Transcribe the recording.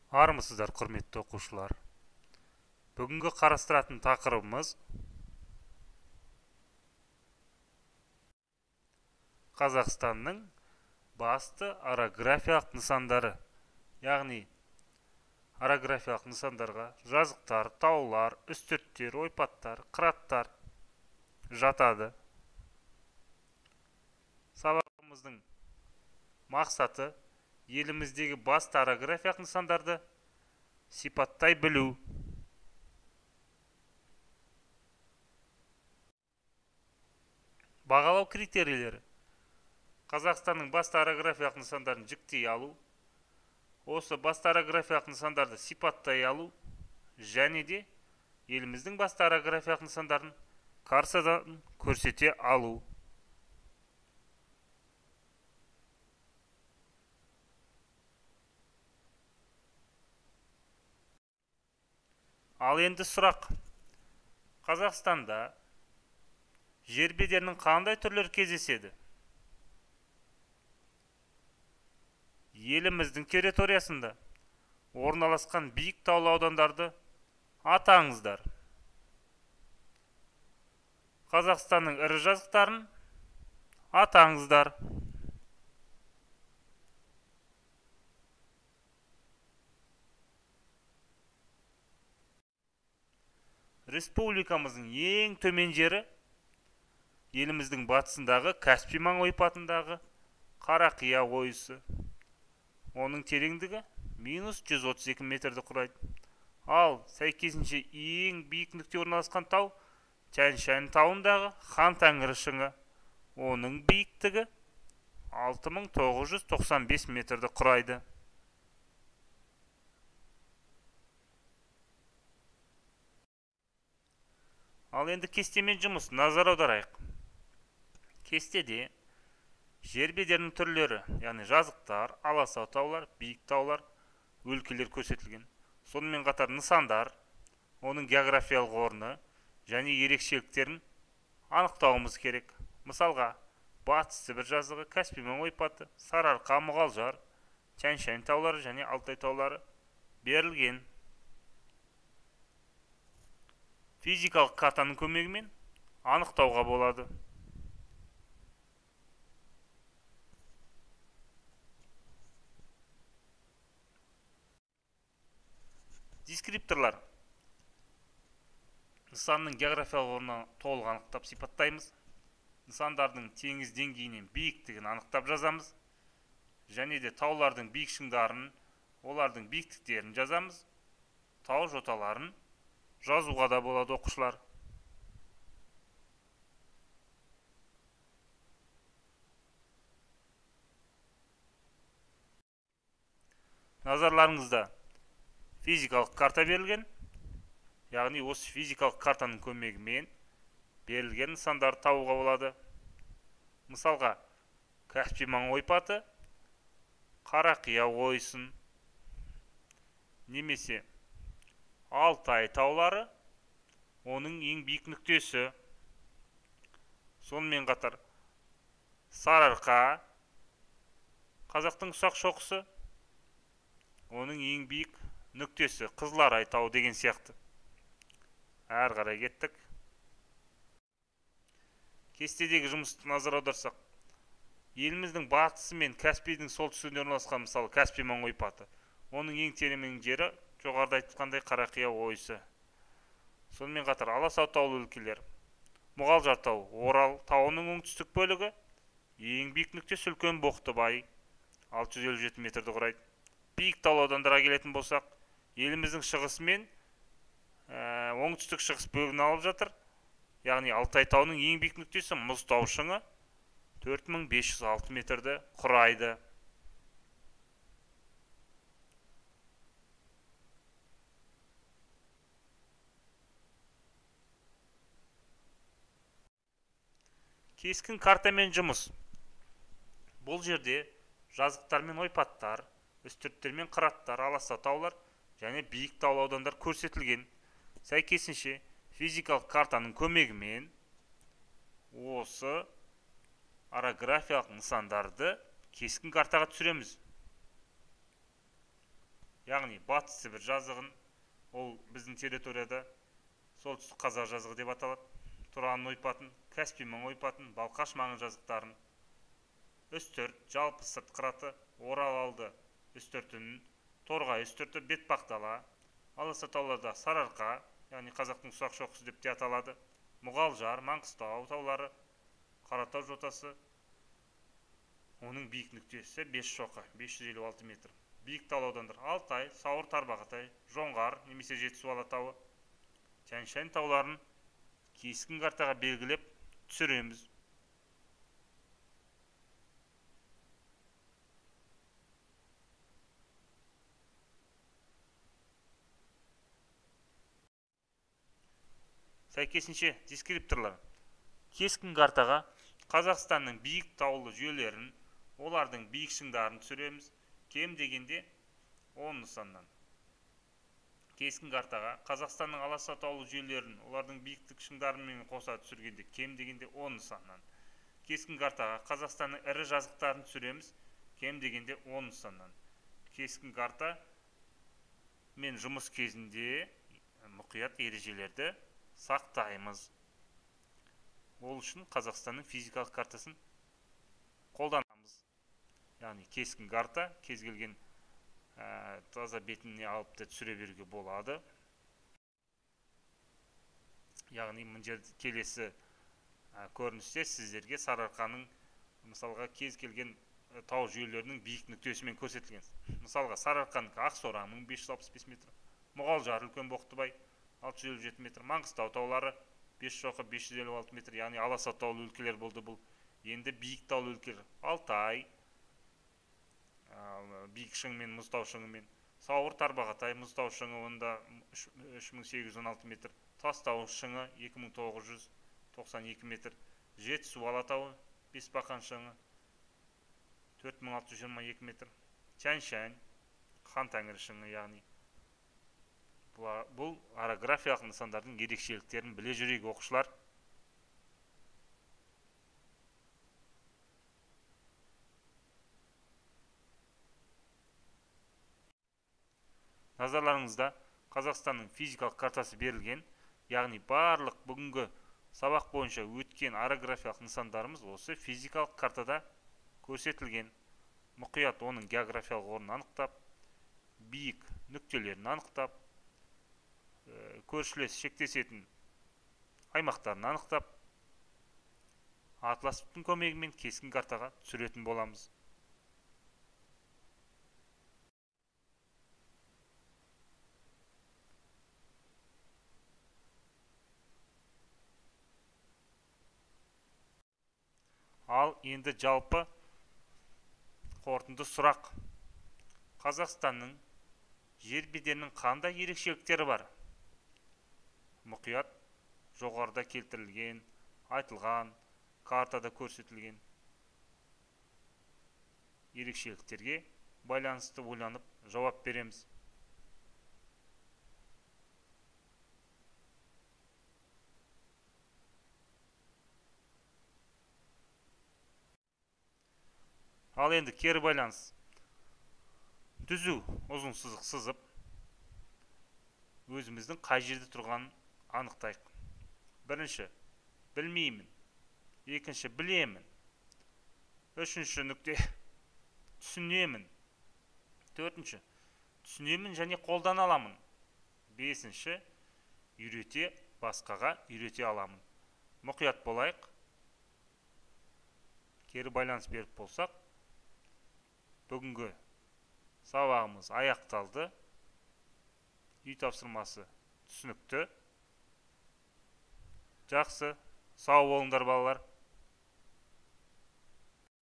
Армысыздар, құрметті оқушылар. Бүгінгі қарастыратын тақырыбымыз Қазақстанның басты орографиялық нысандары. Яғни, орографиялық нысандарға жазықтар, таулар, үстірттер, ойпаттар, қыраттар жатады. Сабағымыздың мақсаты еліміздегі басты орографиялық нысандарды сипаттай білу. Бағалау критерийлері: Қазақстанның басты орографиялық нысандарын жіктей алу, осы басты орографиялық нысандарды сипаттай алу және де еліміздің басты орографиялық нысандарын картадан көрсете алу. Ал енді сұрақ: Қазақстанда жер бедерінің қандай түрлері кездеседі? Еліміздің территориясында орналасқан биік таулы аудандарды атаңыздар. Қазақстанның ірі жазықтарын атаңыздар. Республикамыздың ең төмен жері еліміздің батысындағы Каспий маң ойпатындағы Қарақия ойысы. Оның тереңдігі -132 метрді құрайды. Ал сәйкесінше ең биік нүкте орналасқан тау Тянь-Шань тауындағы Хан Тәңірі шыңы. Оның биіктігі 6995 метрді құрайды. Ал енді кестемен жұмыс назар аударайық. Кестеде жер бедерінің түрлері, яғни жазықтар, аласа таулар, биік таулар, өлкелер көрсетілген. Сонымен қатар нысандар, оның географиялық орны және ерекшеліктерін анықтауымыз керек. Мысалға, Батыс Сібір жазығы, Каспий маң ойпаты, Сарыарқа, Мұғалжар, Тянь-Шань таулары және Алтай таулары берілген. Физикалық картаның көмегімен анықтауға болады. Дескрипторлар: нысанның географиялық орнын толық анықтап сипаттаймыз. Нысандардың теңіз деңгейінен биіктігін анықтап жазамыз. Және де таулардың биік шыңдарын, олардың биіктіктерін жазамыз. Тау жоталарын жазуға да болады оқушылар. Назарларыңызда физикалық карта берілген. Яғни осы физикалық картаның көмегімен берілген нысандарды табуға болады. Мысалға, Каспий маң ойпаты, Қарақия ойысын, немесе Алтай таулары, оның ең биік нүктесі. Сонымен қатар Сарыарқа, қазақтың ұсақ шоқысы, оның ең биік нүктесі. Қызыларай тауы деген сияқты. Әрі қарай кеттік. Кестедегі жұмысты назар аударсақ, еліміздің батысы мен Каспийдің солтүстігінде орналасқан, мысалы, Каспий маң ойпаты, оның ең терең жері жоғарыда айтқандай Қарақия ойысы. Сонымен қатар аласа таулы өлкелер: Мұғалжар тауы, Орал тауының оңтүстік бөлігі, ең биік нүктесі Үлкен Боқтыбай, 657 метрді құрайды. Биік таулы аудандарға келетін болсақ, еліміздің шығысы мен оңтүстік шығыс бөлігін алып жатыр. Яғни Алтай тауының ең биік нүктесі Мұзтау шыңы, 4506 метрді құрайды. Кескін картамен жұмыс. Бұл жерде жазықтар мен ойпаттар, үстірттер мен қыраттар, аласа таулар және биік таулы аудандар көрсетілген. Сәйкесінше физикалық картаның көмегімен осы орографиялық нысандарды кескін картаға түсіреміз. яғни батыс сібір жазығын, ол біздің территорияда солтүстік қазақ жазығы деп аталады, Тұран ойпатын, Каспий маң ойпатын, Балқаш маңы жазықтарын, үстірт, жалпы сырт қыраты, Орал алды үстіртінің, Торғай үстірті, Бетпақдала, аласа тауларда Сарыарқа, яғни қазақтың ұсақ шоқысы деп те аталады, Мұғалжар, Маңғыстау таулары, Қаратау жотасы, оның биік нүктесі 5 шоқы, 556 метр. Биік таулы аудандар Алтай, Сауыр, Тарбағатай, Жоңғар немесе Жетісу алатауы, Тянь-Шань тауларын кескін картаға белгілеп түсіреміз. Сәйкесінше дескрипторлар. Кескін картаға Қазақстанның биік таулы жүйелерін, олардың биік шыңдарын түсіреміз, кем дегенде 10 нысаннан. Кескін картаға Қазақстанның аласа таулы жүйелерін, олардың биіктік шыңдарымен қоса түсіргенде кем дегенде 10 нысаннан. Кескін картаға Қазақстанның ірі жазықтарын түсіреміз, кем дегенде 10 нысаннан. Кескін карта мен жұмыс кезінде мұқият ережелерді сақтаймыз. Ол үшін Қазақстанның физикалық картасын қолданамыз. Яғни кескін карта кез келген таза бетіне алып та түсіре беруге болады. Яғни келесі көріністе сіздерге Сарыарқаның мысалға кез келген тау жүйелерінің биік нүктесімен көрсетілген. Мысалға Сарыарқаның Ақсораң 1565 метр, Мұғалжар үлкен Боқтыбай 657 метр, Маңғыстау таулары 5 шоқы 556 метр, яғни аласа таулы өлкелер болды бұл. Енді биік таулы өлкелер Алтай, биік шың мен мұзтау шыңымен, Сауыр, Тарбағатай мұзтау шыңы онда 3816 метр, Тастау шыңы 2992 метр, Жетісу алатауы, Бесбақан шыңы 4622 метр, Тянь-Шань, Хан Тәңірі шыңы, яғни бұл орографиялық нысандардың ерекшеліктерін біле жүрейік оқушылар. Назарларыңызда Қазақстанның физикалық картасы берілген, яғни барлық бүгінгі сабақ бойынша өткен орографиялық нысандарымыз осы физикалық картада көрсетілген. Мұқият оның географиялық орнын анықтап, биік нүктелерін анықтап, көршілес шектесетін аймақтарын анықтап, атластың көмегімен кескін картаға түсіретін боламыз. Ал енді жалпы қорытынды сұрақ. Қазақстанның жер бедерінің қандай ерекшеліктері бар? Мұқият жоғарыда келтірілген, айтылған, картада көрсетілген ерекшеліктерге байланысты ойланып жауап береміз. Ал енді кері байланыс. Түзу ұзын сызық сызып, өзіміздің қай жерде тұрғанын анықтайық. Бірінші, білмеймін. Екінші, білемін. Үшінші нүкте, түсінемін. Төртінші, түсінемін және қолдана аламын. Бесінші, үйрете, басқаға үйрете аламын. Мұқият болайық. Кері байланыс беріп болсақ, бүгінгі сабағымыз аяқталды. Үй тапсырмасы түсінікті. Жақсы, сау болыңдар балалар.